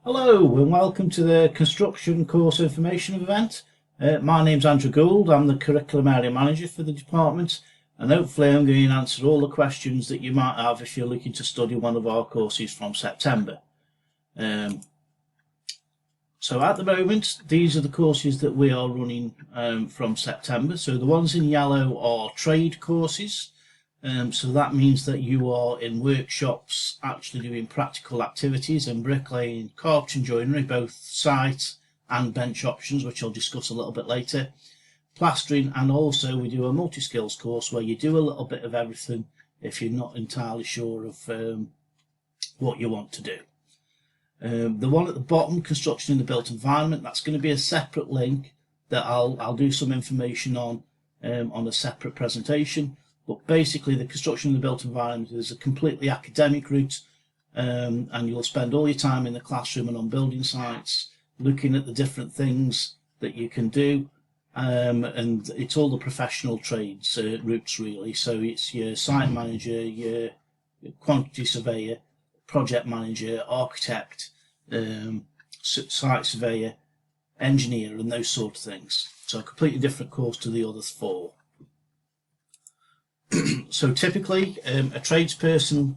Hello and welcome to the construction course information event. My name's Andrew Gould. I'm the curriculum area manager for the department, and hopefully I'm going to answer all the questions that you might have if you're looking to study one of our courses from September. So at the moment, these are the courses that we are running from September. So the ones in yellow are trade courses. So that means that you are in workshops actually doing practical activities in bricklaying, carpentry and joinery, both site and bench options, which I'll discuss a little bit later, plastering, and also we do a multi-skills course where you do a little bit of everything if you're not entirely sure of what you want to do. The one at the bottom, construction in the built environment, that's going to be a separate link that I'll do some information on a separate presentation. But basically, the construction in the built environment is a completely academic route, and you'll spend all your time in the classroom and on building sites looking at the different things that you can do, and it's all the professional trades routes really. So it's your site manager, your quantity surveyor, project manager, architect, site surveyor, engineer, and those sort of things. So a completely different course to the other four. So typically a tradesperson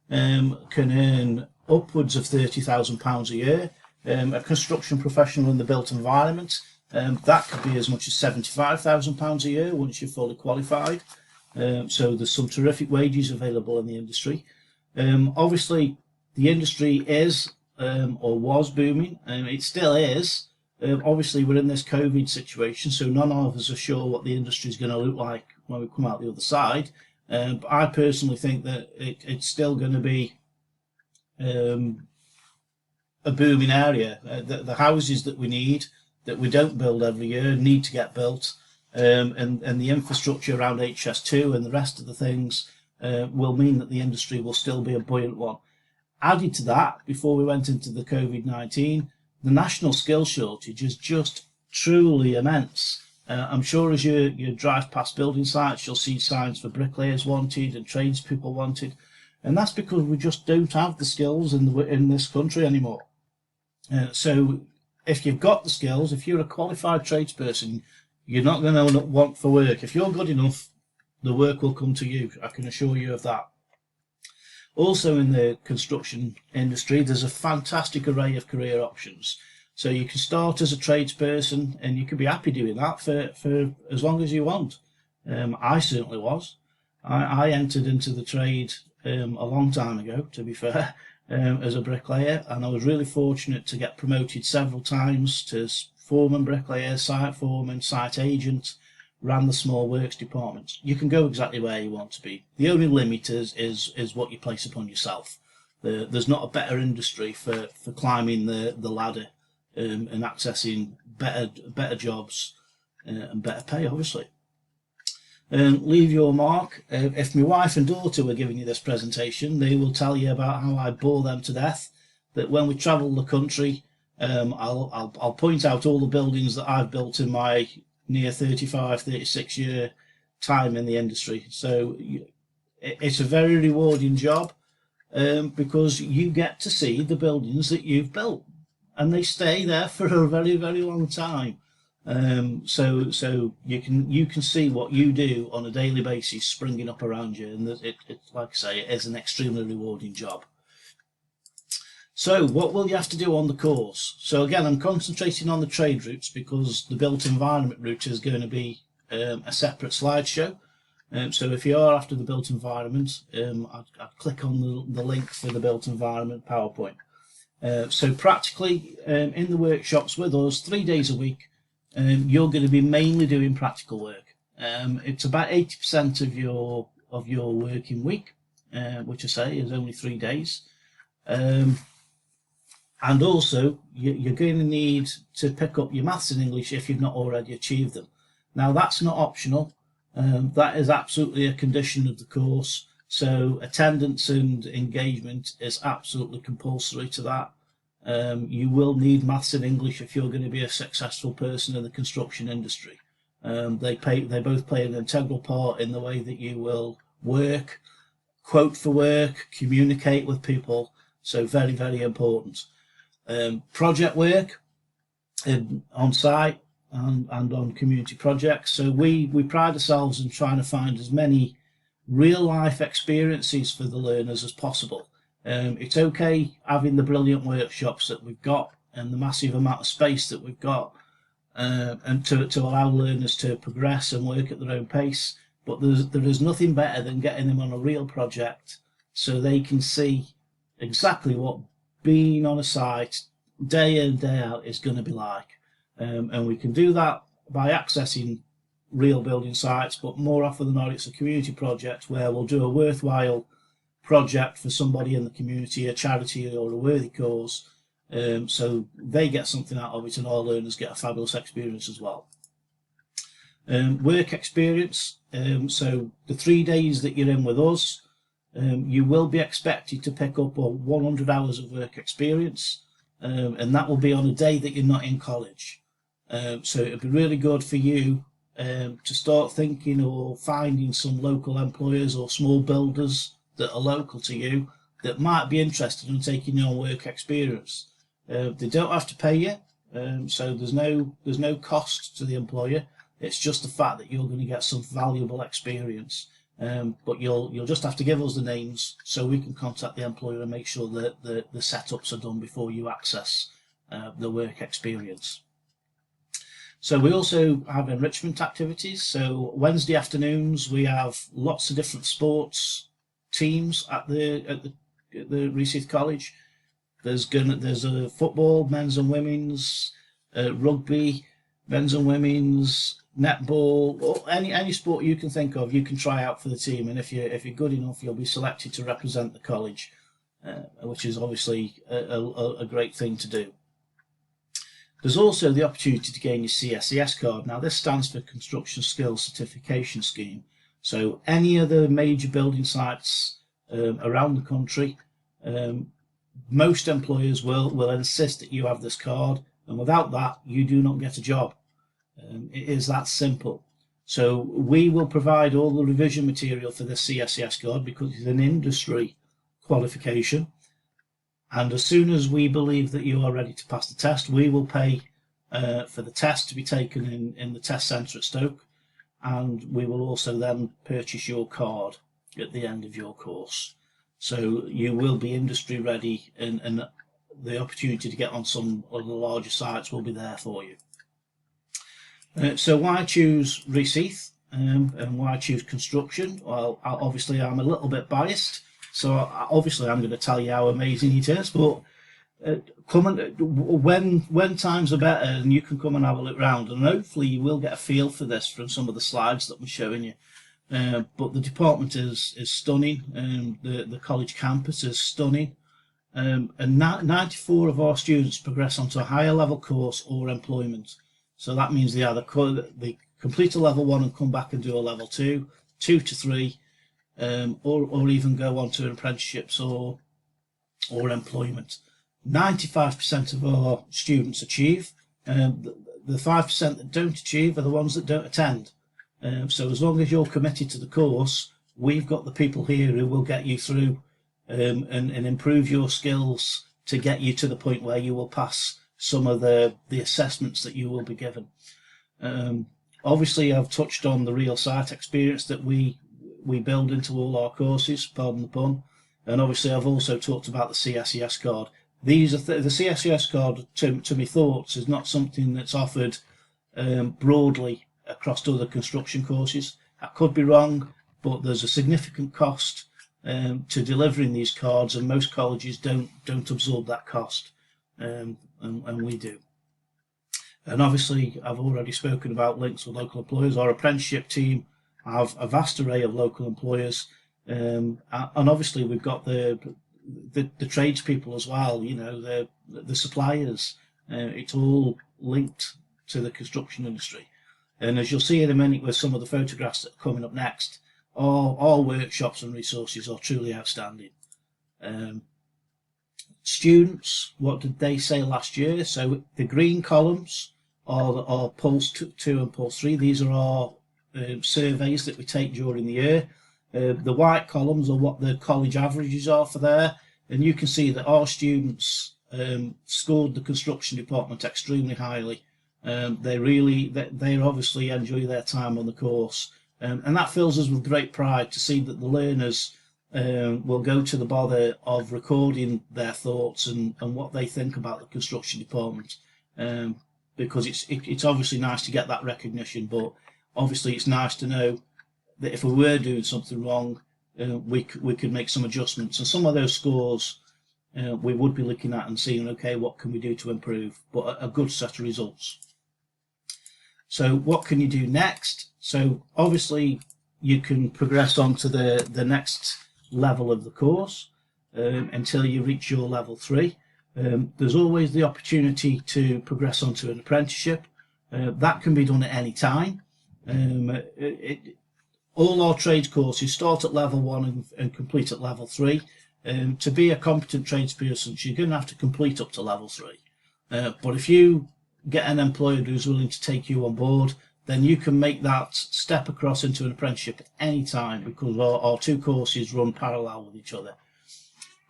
can earn upwards of £30,000 a year. A construction professional in the built environment, that could be as much as £75,000 a year once you're fully qualified. So there's some terrific wages available in the industry. Obviously the industry is or was booming, and it still is. Obviously we're in this COVID situation, so none of us are sure what the industry is going to look like when we come out the other side. But I personally think that it's still going to be a booming area. The houses that we need, that we don't build every year, need to get built, and the infrastructure around HS2 and the rest of the things will mean that the industry will still be a buoyant one. Added to that, before we went into the COVID-19, the national skills shortage is just truly immense. I'm sure as you drive past building sites, you'll see signs for bricklayers wanted and tradespeople wanted, and that's because we just don't have the skills in this country anymore. So if you've got the skills, if you're a qualified tradesperson, you're not going to want for work. If you're good enough, the work will come to you. I can assure you of that. Also in the construction industry, there's a fantastic array of career options. So you can start as a tradesperson and you can be happy doing that for as long as you want. I certainly was. I entered into the trade a long time ago, to be fair, as a bricklayer, and I was really fortunate to get promoted several times to foreman bricklayer, site foreman, site agent, ran the small works department. You can go exactly where you want to be. The only limit is what you place upon yourself. There's not a better industry for climbing the ladder and accessing better jobs and better pay, obviously. Leave your mark. If my wife and daughter were giving you this presentation, they will tell you about how I bore them to death. That when we travel the country, I'll point out all the buildings that I've built in my near 36 year time in the industry. So it's a very rewarding job because you get to see the buildings that you've built, and they stay there for a very, very long time. So you can see what you do on a daily basis springing up around you, and it's like I say, it is an extremely rewarding job. So what will you have to do on the course? So again, I'm concentrating on the trade routes because the built environment route is going to be a separate slideshow. So if you are after the built environment, I'd click on the link for the built environment PowerPoint. So practically in the workshops with us 3 days a week, you're going to be mainly doing practical work. It's about 80% of your working week, which I say is only 3 days. And also, you're going to need to pick up your maths and English if you've not already achieved them. Now, that's not optional. That is absolutely a condition of the course. So attendance and engagement is absolutely compulsory to that. You will need maths and English if you're going to be a successful person in the construction industry. They both play an integral part in the way that you will work, quote for work, communicate with people. So very, very important. project work on site and on community projects. So we pride ourselves in trying to find as many real life experiences for the learners as possible. It's okay having the brilliant workshops that we've got and the massive amount of space that we've got, and to allow learners to progress and work at their own pace. But there is nothing better than getting them on a real project so they can see exactly what being on a site day in, day out is going to be like. And we can do that by accessing real building sites, but more often than not, it's a community project where we'll do a worthwhile project for somebody in the community, a charity or a worthy cause, so they get something out of it and our learners get a fabulous experience as well. Work experience, so the 3 days that you're in with us, you will be expected to pick up 100 hours of work experience, and that will be on a day that you're not in college. So it'll be really good for you to start thinking or finding some local employers or small builders that are local to you that might be interested in taking your work experience. They don't have to pay you, so there's no cost to the employer. It's just the fact that you're going to get some valuable experience. But you'll just have to give us the names so we can contact the employer and make sure that the setups are done before you access the work experience. So we also have enrichment activities. So Wednesday afternoons we have lots of different sports teams at the Research College. There's a football, men's and women's, rugby, men's and women's, netball, or any sport you can think of, you can try out for the team. And if you're good enough, you'll be selected to represent the college, which is obviously a great thing to do. There's also the opportunity to gain your CSCS card. Now this stands for Construction Skills Certification Scheme. So any of the major building sites around the country, most employers will insist that you have this card, and without that you do not get a job. It is that simple. So we will provide all the revision material for the CSCS card because it's an industry qualification, and as soon as we believe that you are ready to pass the test, we will pay for the test to be taken in the test centre at Stoke, and we will also then purchase your card at the end of your course. So you will be industry ready, and the opportunity to get on some of the larger sites will be there for you. So why choose Research and why choose construction? Well, obviously I'm a little bit biased, so obviously I'm going to tell you how amazing it is, but come and when times are better, and you can come and have a look round, and hopefully you will get a feel for this from some of the slides that we're showing you. But the department is stunning, and the college campus is stunning, and 94 of our students progress onto a higher level course or employment. So that means they either complete a level 1 and come back and do a level 2, 2 to 3, or even go on to apprenticeships or employment. 95% of our students achieve. The 5% that don't achieve are the ones that don't attend. So as long as you're committed to the course, we've got the people here who will get you through and improve your skills to get you to the point where you will pass some of the assessments that you will be given. Obviously I've touched on the real site experience that we build into all our courses, pardon the pun, and obviously I've also talked about the CSCS card. These are the CSCS card, to me thoughts, is not something that's offered broadly across other construction courses. I could be wrong, but there's a significant cost to delivering these cards, and most colleges don't absorb that cost, and we do. And obviously I've already spoken about links with local employers. Our apprenticeship team have a vast array of local employers, and obviously we've got the tradespeople as well, you know, the suppliers. It's all linked to the construction industry. And as you'll see in a minute with some of the photographs that are coming up next, all workshops and resources are truly outstanding. Students, what did they say last year? So the green columns are Pulse 2 and Pulse 3. These are our surveys that we take during the year. The white columns are what the college averages are for there, and you can see that our students scored the construction department extremely highly. They obviously enjoy their time on the course, and that fills us with great pride to see that the learners will go to the bother of recording their thoughts and what they think about the construction department, because it's obviously nice to get that recognition, but obviously it's nice to know that if we were doing something wrong, we could make some adjustments, and some of those scores we would be looking at and seeing, okay, what can we do to improve, but a good set of results. So what can you do next? So obviously you can progress on to the next level of the course until you reach your level 3. There's always the opportunity to progress onto an apprenticeship. That can be done at any time. All our trades courses start at level 1 and complete at level 3. To be a competent tradesperson, you're going to have to complete up to level 3. But if you get an employer who's willing to take you on board, then you can make that step across into an apprenticeship at any time, because our two courses run parallel with each other.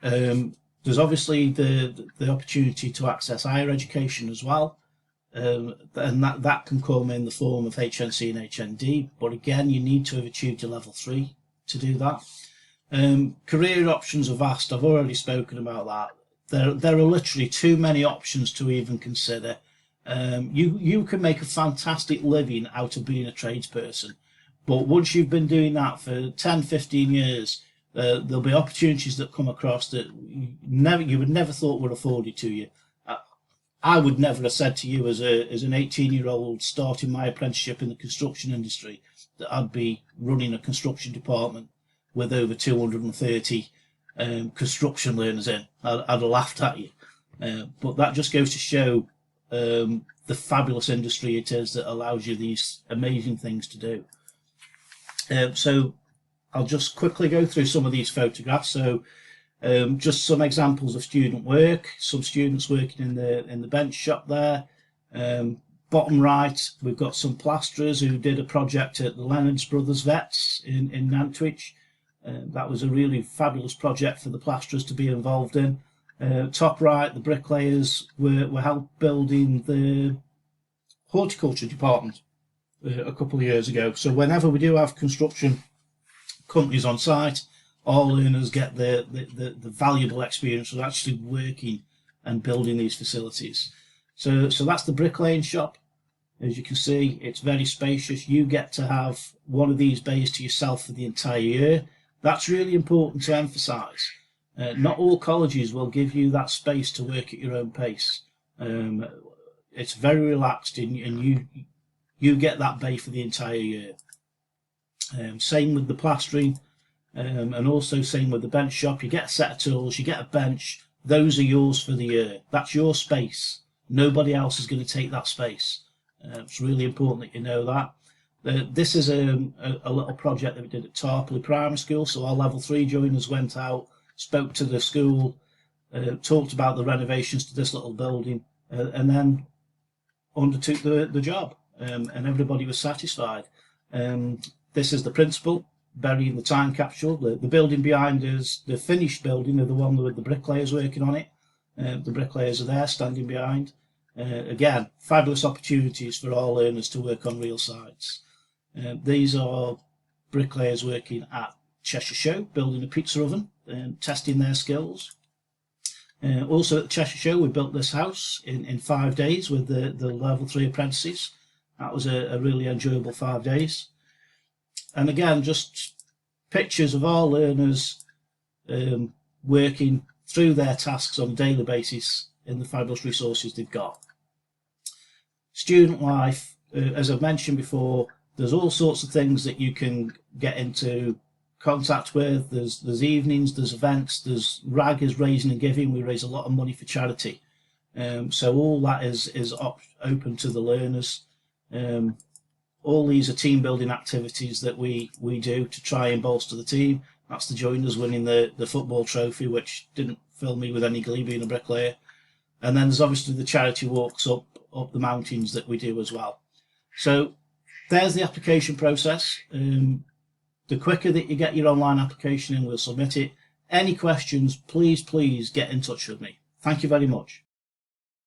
There's obviously the opportunity to access higher education as well, and that can come in the form of HNC and HND, but again, you need to have achieved your level 3 to do that. Career options are vast. I've already spoken about that. There are literally too many options to even consider. You can make a fantastic living out of being a tradesperson, but once you've been doing that for 10-15 years, there'll be opportunities that come across that you would never thought were afforded to you. I would never have said to you as an 18-year-old starting my apprenticeship in the construction industry that I'd be running a construction department with over 230 construction learners in. I'd have laughed at you, but that just goes to show the fabulous industry it is that allows you these amazing things to do. So I'll just quickly go through some of these photographs. So just some examples of student work, some students working in the bench shop there. Bottom right, we've got some plasterers who did a project at the Leonards Brothers Vets in Nantwich. That was a really fabulous project for the plasterers to be involved in. Top right, the bricklayers were helped building the horticulture department a couple of years ago. So whenever we do have construction companies on site, all learners get the valuable experience of actually working and building these facilities. So that's the bricklaying shop. As you can see, it's very spacious. You get to have one of these bays to yourself for the entire year. That's really important to emphasise. Not all colleges will give you that space to work at your own pace. It's very relaxed, and you get that bay for the entire year. Same with the plastering, and also same with the bench shop. You get a set of tools, you get a bench. Those are yours for the year. That's your space. Nobody else is going to take that space. It's really important that you know that. This is a little project that we did at Tarpley Primary School. So our level 3 joiners went out, spoke to the school, talked about the renovations to this little building, and then undertook the job, and everybody was satisfied. This is the principal burying the time capsule. The building behind us, the finished building, are the one with the bricklayers working on it. The bricklayers are there standing behind. Again, fabulous opportunities for all learners to work on real sites. These are bricklayers working at Cheshire Show, building a pizza oven and testing their skills. Also at the Cheshire Show, we built this house in 5 days with the level 3 apprentices. That was a really enjoyable 5 days. And again, just pictures of our learners working through their tasks on a daily basis in the fabulous resources they've got. Student life, as I've mentioned before, there's all sorts of things that you can get into contact with. There's evenings, there's events, there's RAG is raising and giving. We raise a lot of money for charity. So all that is open to the learners. All these are team building activities that we do to try and bolster the team. That's the joiners winning the football trophy, which didn't fill me with any glee being a bricklayer. And then there's obviously the charity walks up the mountains that we do as well. So there's the application process. The quicker that you get your online application in, we'll submit it. Any questions, please get in touch with me. Thank you very much.